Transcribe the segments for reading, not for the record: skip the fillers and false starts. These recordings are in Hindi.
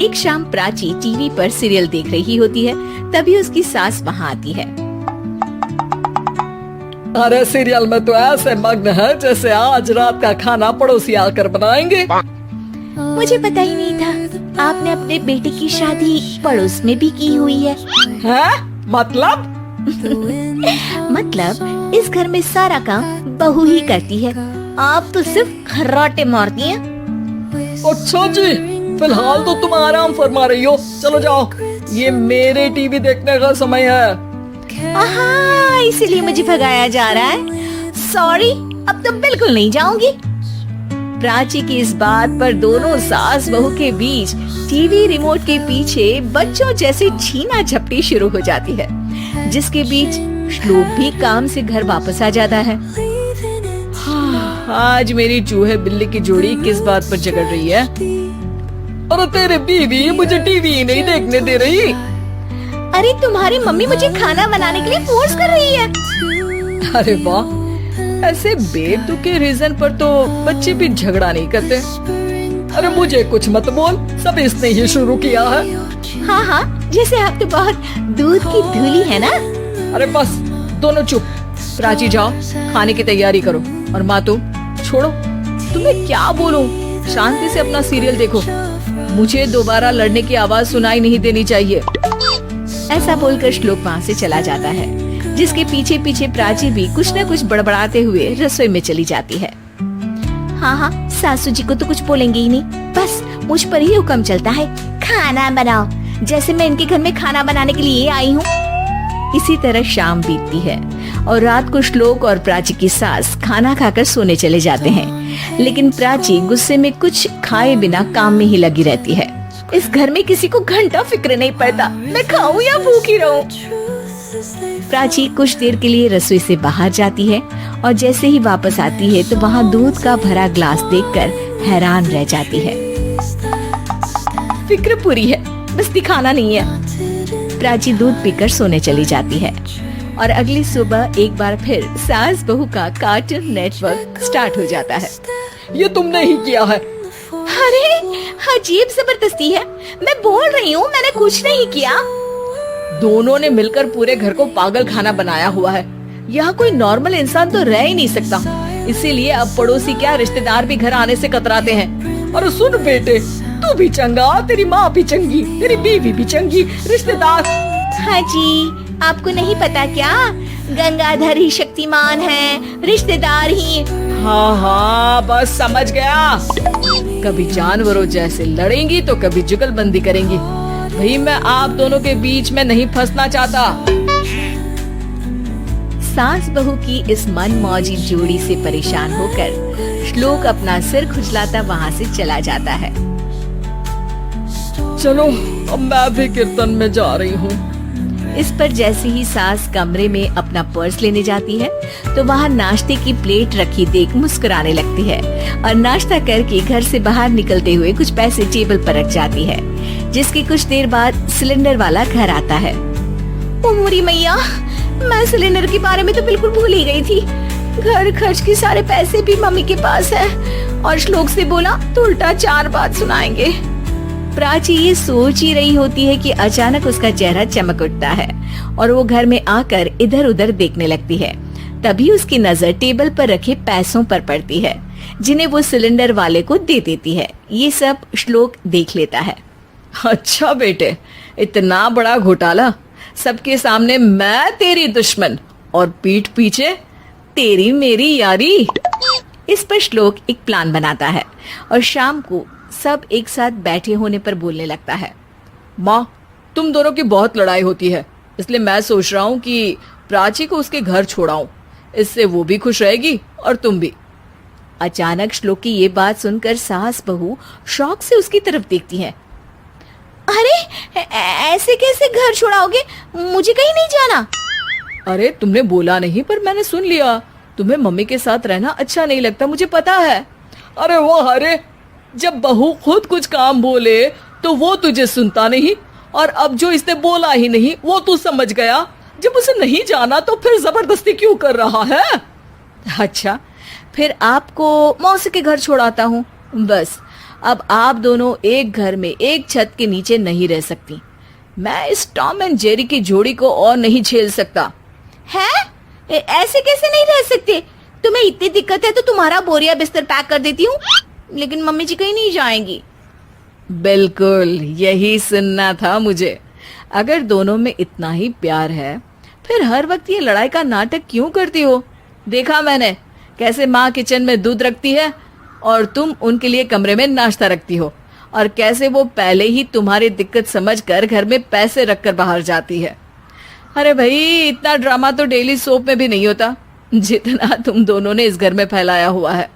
एक शाम प्राची टीवी पर सीरियल देख रही होती है, तभी उसकी सास वहाँ आती है। अरे सीरियल में तो ऐसे मग्न है जैसे आज रात का खाना पड़ोसी आकर बनाएंगे। मुझे पता ही नहीं था आपने अपने बेटे की शादी पड़ोस में भी की हुई है। मतलब? मतलब इस घर में सारा काम बहू ही करती है, आप तो सिर्फ खर्राटे मारती हैं। अच्छा जी, फिलहाल तो तुम आराम फरमा रही हो, चलो जाओ, ये मेरे टीवी देखने का समय है। हाँ, इसीलिए मुझे भगाया जा रहा है। सॉरी, अब तो बिल्कुल नहीं जाऊंगी। प्राची की इस बात पर दोनों सास बहू के बीच टीवी रिमोट के पीछे बच्चों जैसे छीना झपटी शुरू हो जाती है, जिसके बीच श्लोक भी काम से घर वापस आ जाता है। आज मेरी चूहे बिल्ली की जोड़ी किस बात पर झगड़ रही है? अरे तेरे बीवी मुझे टीवी ही नहीं देखने दे रही। अरे तुम्हारी मम्मी मुझे खाना बनाने के लिए फोर्स कर रही है। अरे वाह, ऐसे बेतुके रीजन पर तो बच्चे भी झगड़ा नहीं करते। अरे मुझे कुछ मत बोल, सब इसने ही शुरू किया है। हाँ, जैसे आप तो बहुत दूध की धूली है ना। अरे बस दोनों चुप। प्राची जाओ, खाने की तैयारी करो, और माँ तुम छोड़ो, तुम्हें क्या बोलूं, शांति से अपना सीरियल देखो, मुझे दोबारा लड़ने की आवाज सुनाई नहीं देनी चाहिए। ऐसा बोलकर श्लोक वहाँ से चला जाता है, जिसके पीछे पीछे प्राची भी कुछ न कुछ बड़बड़ाते हुए रसोई में चली जाती है। हाँ, सासू जी को तो कुछ बोलेंगे ही नहीं, बस मुझ पर ही हुक्म चलता है, खाना बनाओ, जैसे मैं इनके घर में खाना बनाने के लिए आई हूँ। इसी तरह शाम बीतती है और रात को श्लोक और प्राची की सास खाना खाकर सोने चले जाते हैं, लेकिन प्राची गुस्से में कुछ खाए बिना काम में ही लगी रहती है। इस घर में किसी को घंटा फिक्र नहीं पड़ता, मैं खाऊं या भूखी रहूं। प्राची कुछ देर के लिए रसोई से बाहर जाती है और जैसे ही वापस आती है तो वहाँ दूध का भरा ग्लास देखकर हैरान रह जाती है। फिक्र पूरी है, बस दिखाना नहीं है। प्राची दूध पीकर सोने चली जाती है और अगली सुबह एक बार फिर सास बहू का कार्टून नेटवर्क स्टार्ट हो जाता है। ये तुमने ही किया है। अरे अजीब जबरदस्ती है, मैं बोल रही हूँ मैंने कुछ नहीं किया। दोनों ने मिलकर पूरे घर को पागल खाना बनाया हुआ है। यहाँ कोई नॉर्मल इंसान तो रह ही नहीं सकता, इसीलिए अब पड़ोसी क्या रिश्तेदार भी घर आने से कतराते हैं। और सुन बेटे, तू भी चंगा, तेरी माँ भी चंगी, तेरी बीवी भी चंगी, रिश्तेदार। हाँ जी, आपको नहीं पता क्या, गंगाधर ही शक्तिमान है, रिश्तेदार ही। हाँ, बस समझ गया। कभी जानवरों जैसे लड़ेंगी तो कभी जुगलबंदी करेंगी। भाई मैं आप दोनों के बीच में नहीं फंसना चाहता। सास बहू की इस मनमौजी जोड़ी से परेशान होकर श्लोक अपना सिर खुजलाता वहाँ से चला जाता है। चलो अब मैं भी कीर्तन में जा रही हूँ। इस पर जैसे ही सास कमरे में अपना पर्स लेने जाती है तो वहाँ नाश्ते की प्लेट रखी देख मुस्कुराने लगती है और नाश्ता करके घर से बाहर निकलते हुए कुछ पैसे टेबल पर रख जाती है, जिसके कुछ देर बाद सिलेंडर वाला घर आता है। ओ मोरी मैया, मैं सिलेंडर के बारे में तो बिल्कुल भूल ही गई थी। घर खर्च के सारे पैसे भी मम्मी के पास है और श्लोक से बोला तो उल्टा 4 बात सुनाएंगे। प्राची ये सोच ही रही होती है कि अचानक उसका चेहरा चमक उठता है और वो घर में आकर इधर उधर देखने लगती है। तभी उसकी नजर टेबल पर रखे पैसों पर पड़ती है, जिन्हें वो सिलेंडर वाले को दे देती है। ये सब श्लोक देख लेता है। अच्छा बेटे, इतना बड़ा घोटाला, सबके सामने मैं तेरी दुश्मन और पीठ पीछे तेरी मेरी यारी। इस पर श्लोक एक प्लान बनाता है और शाम को सब एक साथ बैठे होने पर बोलने लगता है। माँ, तुम दोनों की बहुत लड़ाई होती है, इसलिए मैं सोच रहा हूँ कि प्राची को उसके घर छोड़ाऊं, इससे वो भी खुश रहेगी और तुम भी। अचानक श्लोक की ये बात सुनकर सास बहू शौक से उसकी तरफ देखती हैं। अरे ऐसे कैसे घर छोड़ाओगे, मुझे कहीं नहीं जाना। अरे तुमने बोला नहीं पर मैंने सुन लिया, तुम्हें मम्मी के साथ रहना अच्छा नहीं लगता, मुझे पता है। अरे वाह, अरे जब बहू खुद कुछ काम बोले तो वो तुझे सुनता नहीं, और अब जो इसने बोला ही नहीं वो तू समझ गया। जब उसे नहीं जाना तो फिर जबरदस्ती क्यों कर रहा है? अच्छा, फिर आपको मौसी के घर छोड़ाता हूँ, बस अब आप दोनों एक घर में एक छत के नीचे नहीं रह सकती। मैं इस टॉम एंड जेरी की जोड़ी को और नहीं झेल सकता। है? ऐसे कैसे नहीं रह सकते? तुम्हें इतनी दिक्कत है तो तुम्हारा बोरिया बिस्तर पैक कर देती हूँ, लेकिन मम्मी जी कहीं नहीं जाएंगी। बिल्कुल यही सुनना था मुझे। अगर दोनों में इतना ही प्यार है फिर हर वक्त ये लड़ाई का नाटक क्यों करती हो? देखा मैंने कैसे माँ किचन में दूध रखती है और तुम उनके लिए कमरे में नाश्ता रखती हो, और कैसे वो पहले ही तुम्हारी दिक्कत समझकर घर में पैसे रखकर बाहर जाती है। अरे भाई, इतना ड्रामा तो डेली सोप में भी नहीं होता जितना तुम दोनों ने इस घर में फैलाया हुआ है।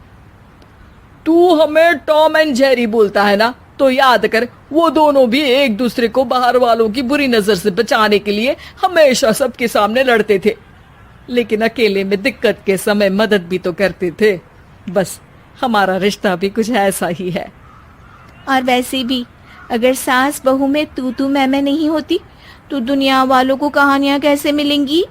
तू हमें टॉम एंड जेरी बोलता है ना, तो याद कर वो दोनों भी एक दूसरे को बाहर वालों की बुरी नजर से बचाने के लिए हमेशा सबके सामने लड़ते थे, लेकिन अकेले में दिक्कत के समय मदद भी तो करते थे। बस हमारा रिश्ता भी कुछ ऐसा ही है। और वैसे भी अगर सास बहू में तू मैं नहीं होती तो दुनिया वालों को कहानियां कैसे मिलेंगी?